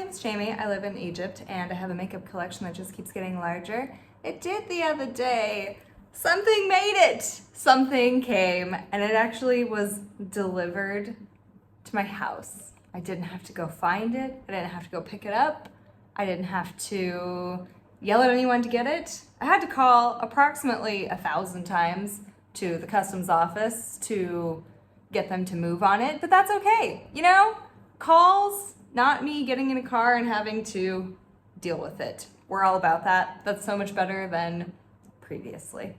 name's Jamie. I live in Egypt and I have a makeup collection that just keeps getting larger. It did the other day. Something made it. Something came and it actually was delivered to my house. I didn't have to go find it. I didn't have to go pick it up. I didn't have to yell at anyone to get it. I had to call approximately 1,000 times to the customs office to get them to move on it, but that's okay. You know, calls, not me getting in a car and having to deal with it. We're all about that. That's so much better than previously.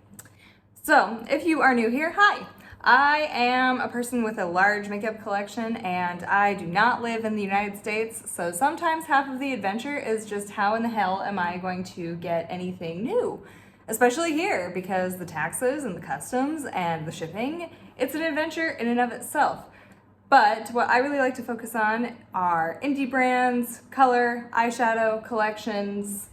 So if you are new here, hi. I am a person with a large makeup collection and I do not live in the United States, so sometimes half of the adventure is just how in the hell am I going to get anything new? Especially here, because the taxes and the customs and the shipping, it's an adventure in and of itself. But what I really like to focus on are indie brands, color, eyeshadow, collections,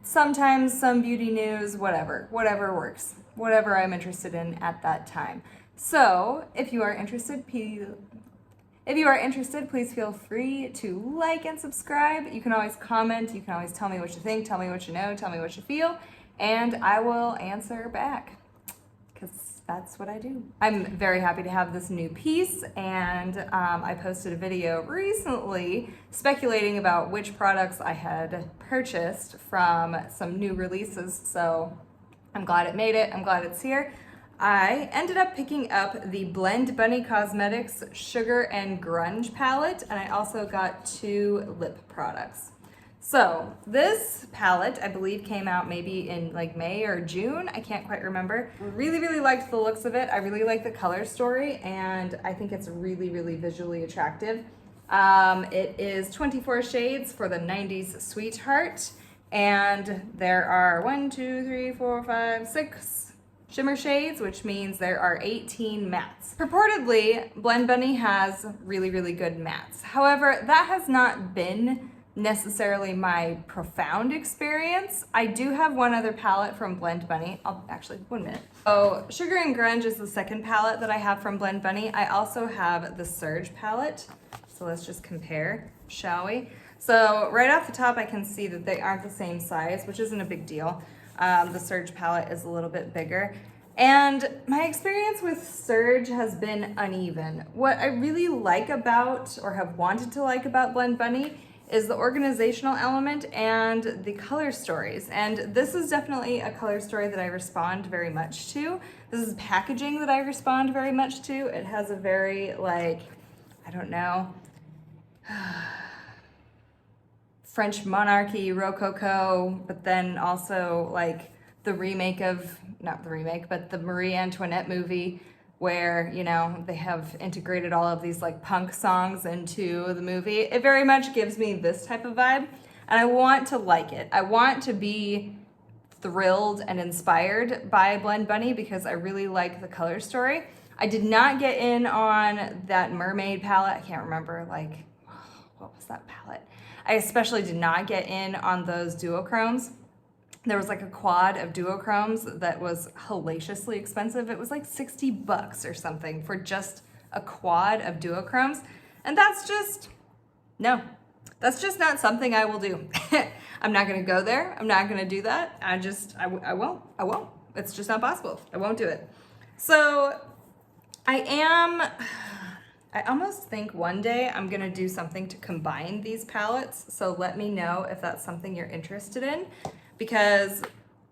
sometimes some beauty news, whatever works, whatever I'm interested in at that time. So if you are interested, please feel free to like and subscribe. You can always comment, you can always tell me what you think, tell me what you know, tell me what you feel, and I will answer back, because that's what I do. I'm very happy to have this new piece, and I posted a video recently speculating about which products I had purchased from some new releases, so I'm glad it made it, I'm glad it's here. I ended up picking up the Blend Bunny Cosmetics Sugar and Grunge palette, and I also got 2 lip products. So this palette, I believe, came out maybe in like May or June. I can't quite remember. Really liked the looks of it. I really like the color story, and I think it's really visually attractive. It is 24 shades for the 90s sweetheart, and there are 6 shimmer shades, which means there are 18 mattes. Purportedly, Blend Bunny has really good mattes. However, that has not been necessarily my profound experience. I do have one other palette from Blend Bunny. One minute. So Sugar and Grunge is the second palette that I have from Blend Bunny. I also have the Surge palette. So let's just compare, shall we? So right off the top, I can see that they aren't the same size, which isn't a big deal. The Surge palette is a little bit bigger. And my experience with Surge has been uneven. What I really like about, or have wanted to like about Blend Bunny, is the organizational element and the color stories. And this is definitely a color story that I respond very much to. This is packaging that I respond very much to. It has a very, like, I don't know, French monarchy, Rococo, but then also like the remake of, not the remake, but the Marie Antoinette movie where, you know, they have integrated all of these like punk songs into the movie. It very much gives me this type of vibe, and I want to like it. I want to be thrilled and inspired by Blend Bunny because I really like the color story. I did not get in on that mermaid palette. I can't remember, like, what was that palette? I especially did not get in on those duochromes. There was like a quad of duochromes that was hellaciously expensive. It was like $60 or something for just a quad of duochromes. And that's just, no, that's just not something I will do. I'm not gonna go there. I'm not gonna do that. I won't. It's just not possible. I won't do it. So I almost think one day I'm gonna do something to combine these palettes. So let me know if that's something you're interested in, because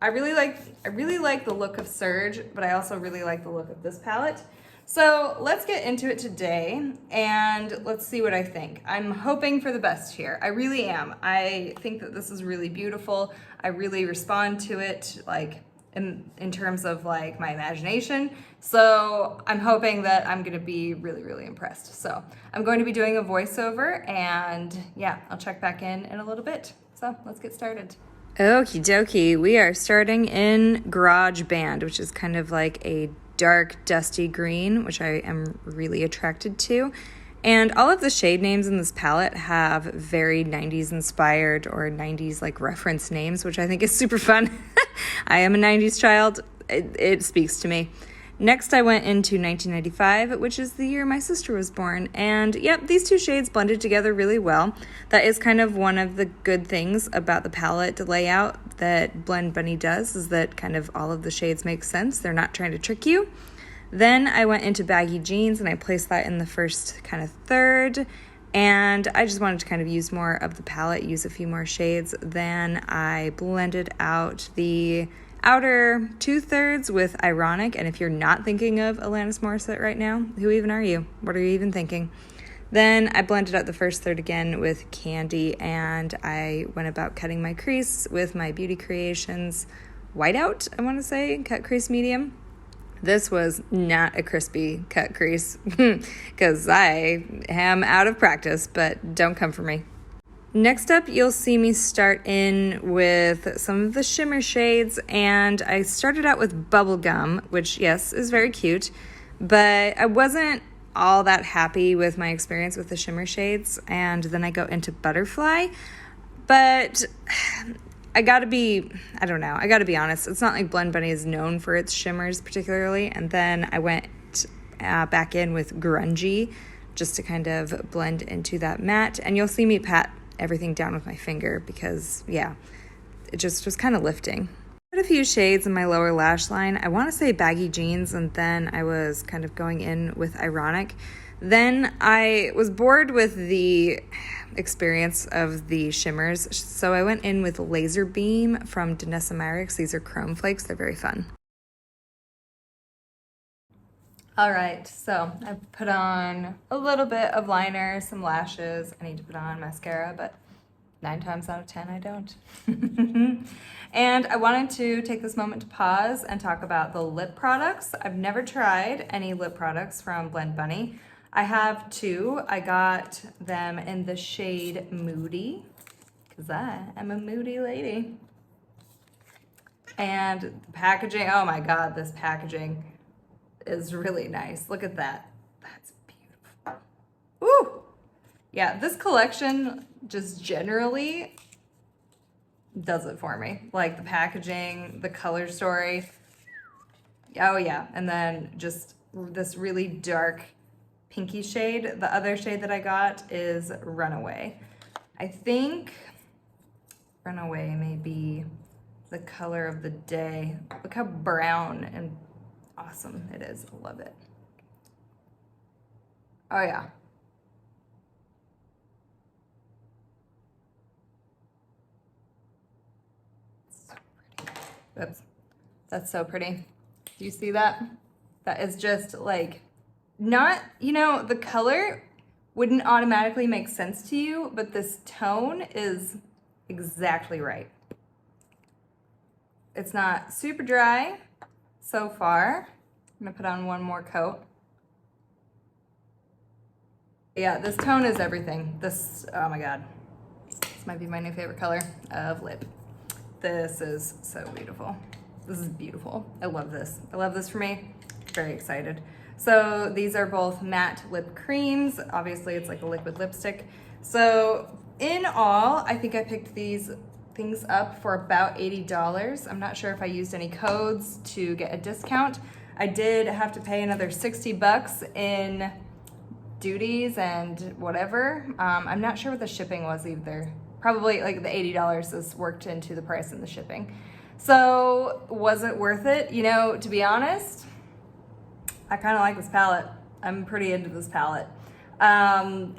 I really like the look of Surge, but I also really like the look of this palette. So let's get into it today and let's see what I think. I'm hoping for the best here. I really am. I think that this is really beautiful. I really respond to it, like, in terms of like my imagination. So I'm hoping that I'm gonna be really impressed. So I'm going to be doing a voiceover, and yeah, I'll check back in a little bit. So let's get started. Okie dokie, we are starting in GarageBand, which is kind of like a dark dusty green, which I am really attracted to. And all of the shade names in this palette have very 90s inspired or 90s like reference names, which I think is super fun. I am a 90s child. It speaks to me. Next, I went into 1995, which is the year my sister was born. And yep, these two shades blended together really well. That is kind of one of the good things about the palette layout that Blend Bunny does, is that kind of all of the shades make sense. They're not trying to trick you. Then I went into baggy jeans and I placed that in the first kind of third. And I just wanted to kind of use more of the palette, use a few more shades. Then I blended out the outer 2/3 with Ironic. And if you're not thinking of Alanis Morissette right now, who even are you? What are you even thinking? Then I blended out the first third again with Candy, and I went about cutting my crease with my Beauty Creations Whiteout, I want to say, cut crease medium. This was not a crispy cut crease because I am out of practice, but don't come for me. Next up, you'll see me start in with some of the shimmer shades, and I started out with Bubblegum, which, yes, is very cute, but I wasn't all that happy with my experience with the shimmer shades, and then I go into Butterfly, but I gotta be honest, it's not like Blend Bunny is known for its shimmers particularly, and then I went back in with Grunge just to kind of blend into that matte, and you'll see me pat everything down with my finger because, yeah, it just was kind of lifting. I put a few shades in my lower lash line. I want to say baggy jeans, and then I was kind of going in with Ironic. Then I was bored with the experience of the shimmers, so I went in with Laser Beam from Danessa Myricks. These are chrome flakes. They're very fun. All right, so I put on a little bit of liner, some lashes. I need to put on mascara, but 9 times out of 10, I don't. And I wanted to take this moment to pause and talk about the lip products. I've never tried any lip products from Blend Bunny. I have 2. I got them in the shade Moody, because I am a moody lady. And the packaging, oh my God, this packaging is really nice. Look at that. That's beautiful. Ooh! Yeah, this collection just generally does it for me. Like the packaging, the color story. Oh yeah, and then just this really dark pinky shade. The other shade that I got is Runaway. I think Runaway may be the color of the day. Look how brown and awesome it is. I love it. Oh yeah. So pretty. Oops. That's so pretty. Do you see that? That is just like, not, the color wouldn't automatically make sense to you, but this tone is exactly right. It's not super dry so far. I'm gonna put on one more coat. Yeah, this tone is everything. This, oh my God. This might be my new favorite color of lip. This is so beautiful. This is beautiful. I love this. I love this for me. Very excited. So these are both matte lip creams. Obviously it's like a liquid lipstick. So in all, I think I picked these things up for about $80. I'm not sure if I used any codes to get a discount. I did have to pay another $60 in duties and whatever. I'm not sure what the shipping was either. Probably like the $80 is worked into the price and the shipping. So was it worth it? To be honest, I kind of like this palette. I'm pretty into this palette.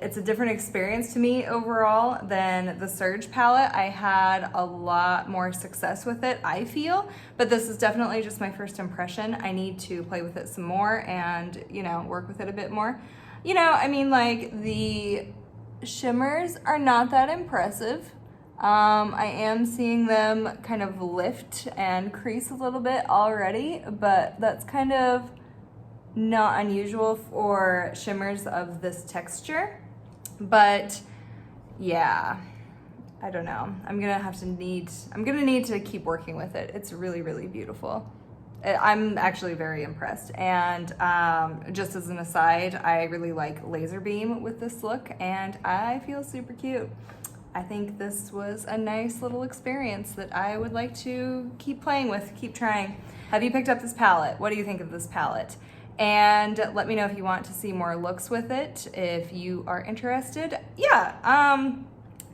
It's a different experience to me overall than the Surge palette. I had a lot more success with it, I feel, but this is definitely just my first impression. I need to play with it some more and, work with it a bit more. Like the shimmers are not that impressive. I am seeing them kind of lift and crease a little bit already, but that's kind of not unusual for shimmers of this texture. But yeah, I don't know. I'm gonna need to keep working with it. It's really, really beautiful. I'm actually very impressed. And just as an aside, I really like Laser Beam with this look, and I feel super cute. I think this was a nice little experience that I would like to keep playing with, keep trying. Have you picked up this palette? What do you think of this palette? And let me know if you want to see more looks with it, if you are interested. Yeah,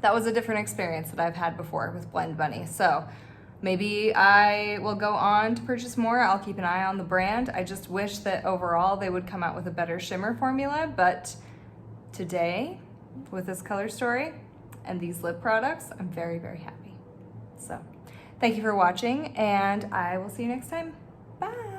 that was a different experience that I've had before with Blend Bunny. So maybe I will go on to purchase more. I'll keep an eye on the brand. I just wish that overall they would come out with a better shimmer formula, but today, with this color story and these lip products, I'm very, very happy. So thank you for watching, and I will see you next time. Bye.